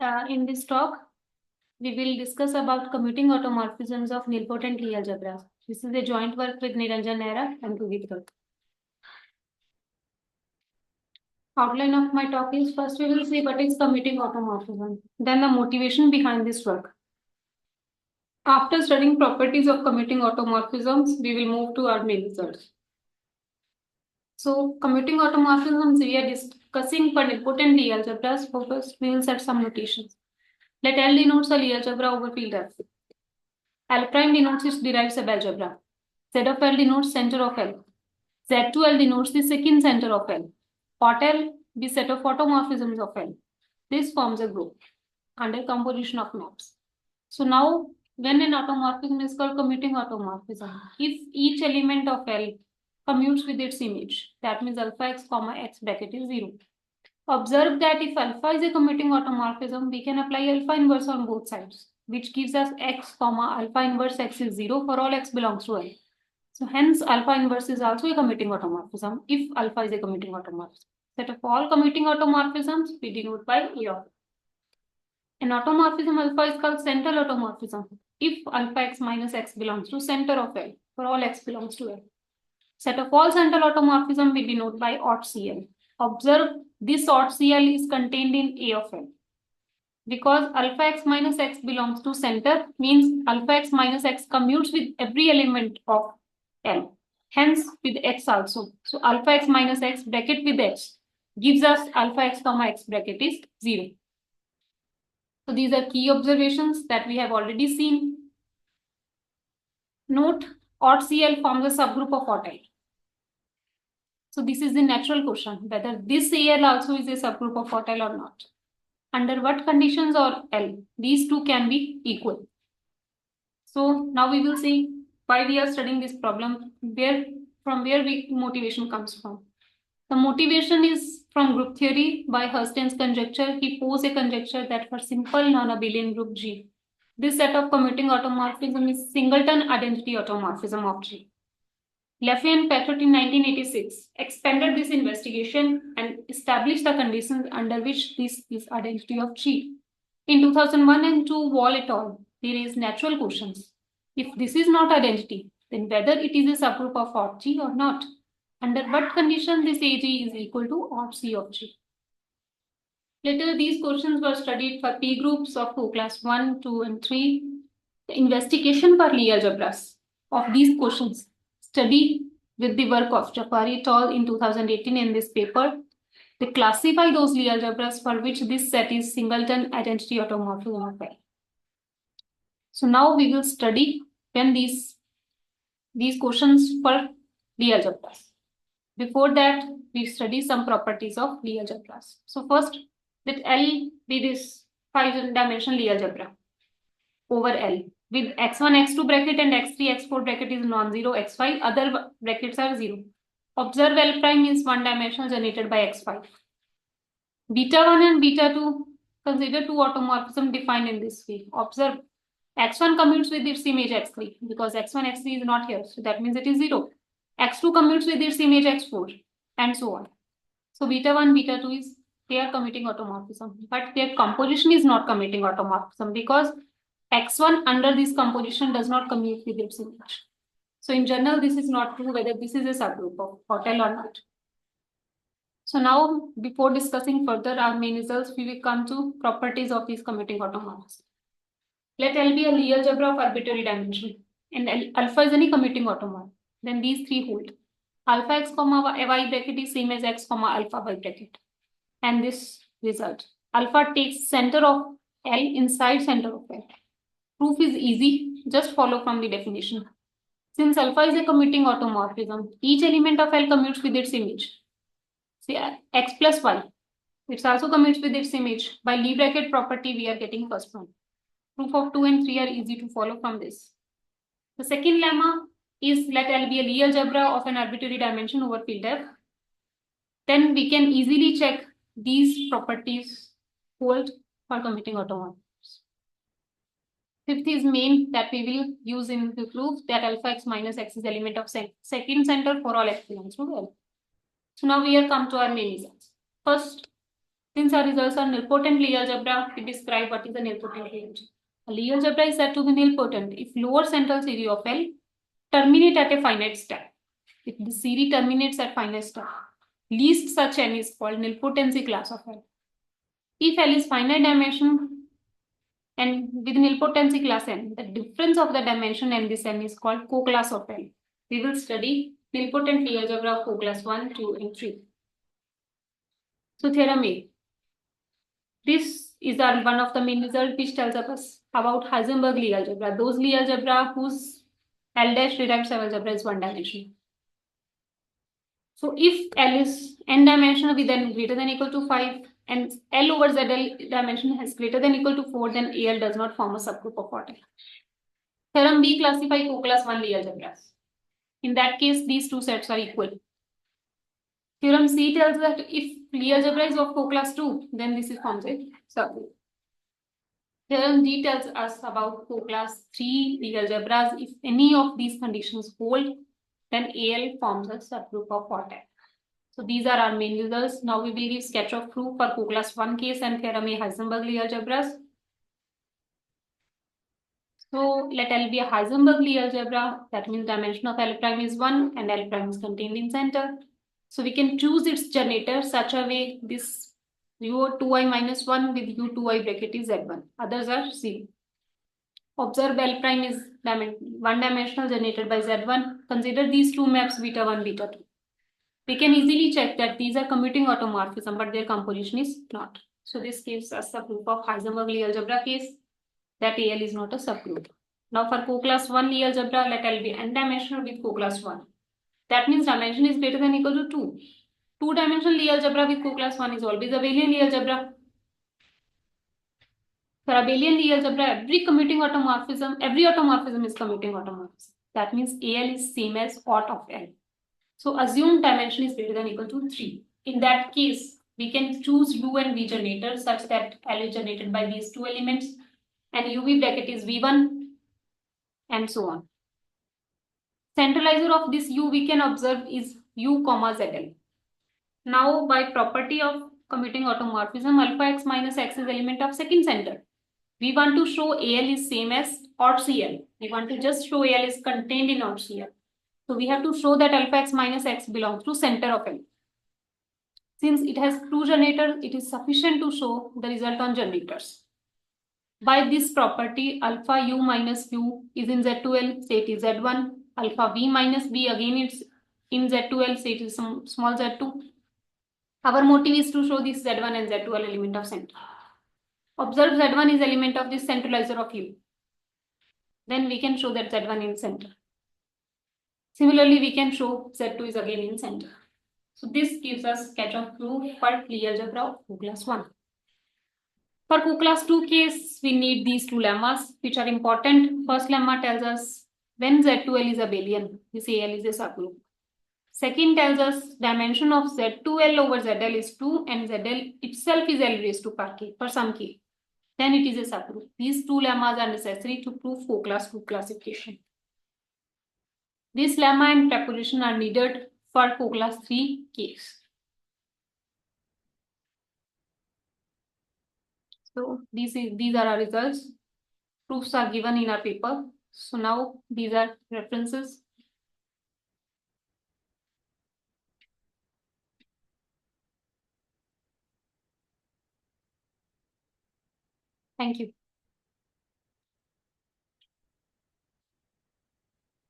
In this talk, we will discuss about commuting automorphisms of nilpotent Lie algebras. This is a joint work with Niranjan Nehra and Rohit Garg. Outline of my talk is, first we will see what is commuting automorphism, then the motivation behind this work. After studying properties of commuting automorphisms, we will move to our main results. So, commuting automorphisms we are discussing for nilpotent Lie algebras. First, we will set some notations. Let L denotes a Lie algebra over field F. L prime denotes its derived subalgebra. Z of L denotes center of L. Z2L denotes the second center of L. Aut L, the set of automorphisms of L. This forms a group under composition of maps. So now, when an automorphism is called commuting automorphism, if each element of L commutes with its image, that means alpha x comma x bracket is 0. Observe that if alpha is a commuting automorphism, we can apply alpha inverse on both sides, which gives us x comma alpha inverse x is 0 for all x belongs to L. So hence alpha inverse is also a commuting automorphism if alpha is a commuting automorphism. Set of all commuting automorphisms we denote by A of. An automorphism alpha is called central automorphism if alpha x minus x belongs to center of L for all x belongs to L. Set of all central automorphism we denote by aut CL. Observe this aut CL is contained in A of L. Because alpha x minus x belongs to center means alpha x minus x commutes with every element of L. Hence with x also. So alpha x minus x bracket with x gives us alpha x comma x bracket is 0. So these are key observations that we have already seen. Note, aut CL forms a subgroup of aut L. So this is the natural question, whether this AL also is a subgroup of aut L or not. Under what conditions or L, these two can be equal. So now we will see why we are studying this problem, from where motivation comes from. The motivation is from group theory by Hurston's conjecture. He posed a conjecture that for simple non-abelian group G, this set of commuting automorphism is singleton identity automorphism of G. Leffey and Patriot in 1986 expanded this investigation and established the conditions under which this is identity of G. In 2001 and 2, Wall et al. They raised natural questions. If this is not identity, then whether it is a subgroup of aut G or not. Under what condition this AG is equal to aut C of G. Later, these questions were studied for P groups of class 1, 2, and 3. The investigation for Lie algebras of these questions study with the work of Jafari et al. In 2018 in this paper. They classify those Lie algebras for which this set is singleton identity automorphism of L. So now we will study when these questions for Lie algebras. Before that, we study some properties of Lie algebras. So first, let L be this 5-dimensional Lie algebra over L with x1, x2 bracket and x3, x4 bracket is non-zero, x5, other brackets are 0. Observe L prime is 1-dimensional generated by x5. Beta 1 and beta 2, consider two automorphisms defined in this way. Observe x1 commutes with its image x3 because x1, x3 is not here. So that means it is 0. x2 commutes with its image x4 and so on. So beta 1, beta 2 is they are commuting automorphism, but their composition is not commuting automorphism because x1 under this composition does not commute with its image. So in general, this is not true whether this is a subgroup of aut L or not. So now, before discussing further our main results, we will come to properties of these commuting automorphisms. Let L be a Lie algebra of arbitrary dimension and alpha is any commuting automorphism. Then these three hold. Alpha x comma y bracket is same as x comma alpha y bracket. And this result. Alpha takes center of L inside center of L. Proof is easy. Just follow from the definition. Since alpha is a commuting automorphism, each element of L commutes with its image. See, x plus y. It also commutes with its image. By Lie bracket property, we are getting first one. Proof of 2 and 3 are easy to follow from this. The second lemma is let L be a Lie algebra of an arbitrary dimension over field F. Then we can easily check these properties hold for commuting automorphisms. Fifth is main that we will use in the proof that alpha x minus x is element of second center for all x belongs to L. So now we have come to our main results. First, Since our results are nilpotent Lie algebra, we describe what is a nilpotent Lie algebra. A Lie algebra is said to be nilpotent if lower central series of L terminate at a finite step. If the series terminates at finite step, least such n is called nilpotency class of L. If L is finite dimension and with nilpotency class n, the difference of the dimension and this n is called co-class of L. We will study nilpotent Lie algebra of co-class 1, 2, and 3. So theorem A. This is one of the main results which tells us about Heisenberg Lie algebra. Those Lie algebra whose L-derived algebra is one dimensional. So if L is n dimensional with n greater than or equal to 5 and L over ZL dimension has greater than or equal to 4, then AL does not form a subgroup of 40. Theorem B classify co-class 1 Lie algebras. In that case, these two sets are equal. Theorem C tells that if Lie algebra is of co-class 2, then this is forms a subgroup. Theorem D tells us about co-class 3 Lie algebras. If any of these conditions hold, then AL forms a subgroup of 40. So these are our main results. Now we will give sketch of proof for co-class 1 case and theorem A Heisenberg Lie algebras. So let L be a Heisenberg Lie algebra. That means dimension of L prime is 1 and L prime is contained in center. So we can choose its generator such a way this U2i minus 1 with U2i bracket is Z1. Others are 0. Observe L prime is one dimensional generated by Z1. Consider these two maps beta 1, beta 2. We can easily check that these are commuting automorphism, but their composition is not. So this gives us a proof of Heisenberg Lie algebra case that AL is not a subgroup. Now for co-class 1 Lie algebra, let L be n-dimensional with co-class 1. That means dimension is greater than or equal to 2. Two-dimensional Lie algebra with co-class 1 is always abelian Lie algebra. For abelian Lie algebra, every automorphism is commuting automorphism. That means AL is same as aught of L. So assume dimension is greater than or equal to 3. In that case, we can choose U and V generators such that L is generated by these two elements and UV bracket is V1 and so on. Centralizer of this U we can observe is U comma ZL. Now by property of commuting automorphism, alpha x minus x is element of second center. We want to show AL is same as odd CL. We want to just show AL is contained in odd CL. So we have to show that alpha x minus x belongs to center of L. Since it has two generators, it is sufficient to show the result on generators. By this property, alpha u minus u is in Z2L, say it is Z1. Alpha v minus b, again it's in Z2L, say it is some small Z2. Our motive is to show this Z1 and Z2L element of center. Observe Z1 is element of this centralizer of U. Then we can show that Z1 in center. Similarly, we can show Z2 is again in center. So this gives us sketch of proof for Lie algebra of co-class 1. For co-class 2 case, we need these two lemmas which are important. First lemma tells us when Z2L is abelian, this AL is a subgroup. Second tells us dimension of Z2L over ZL is 2 and ZL itself is L raised to power k for some k. Then it is a subgroup. These two lemmas are necessary to prove co-class 2 classification. This lemma and proposition are needed for co-class 3 case. So these are our results. Proofs are given in our paper. So now these are references. Thank you.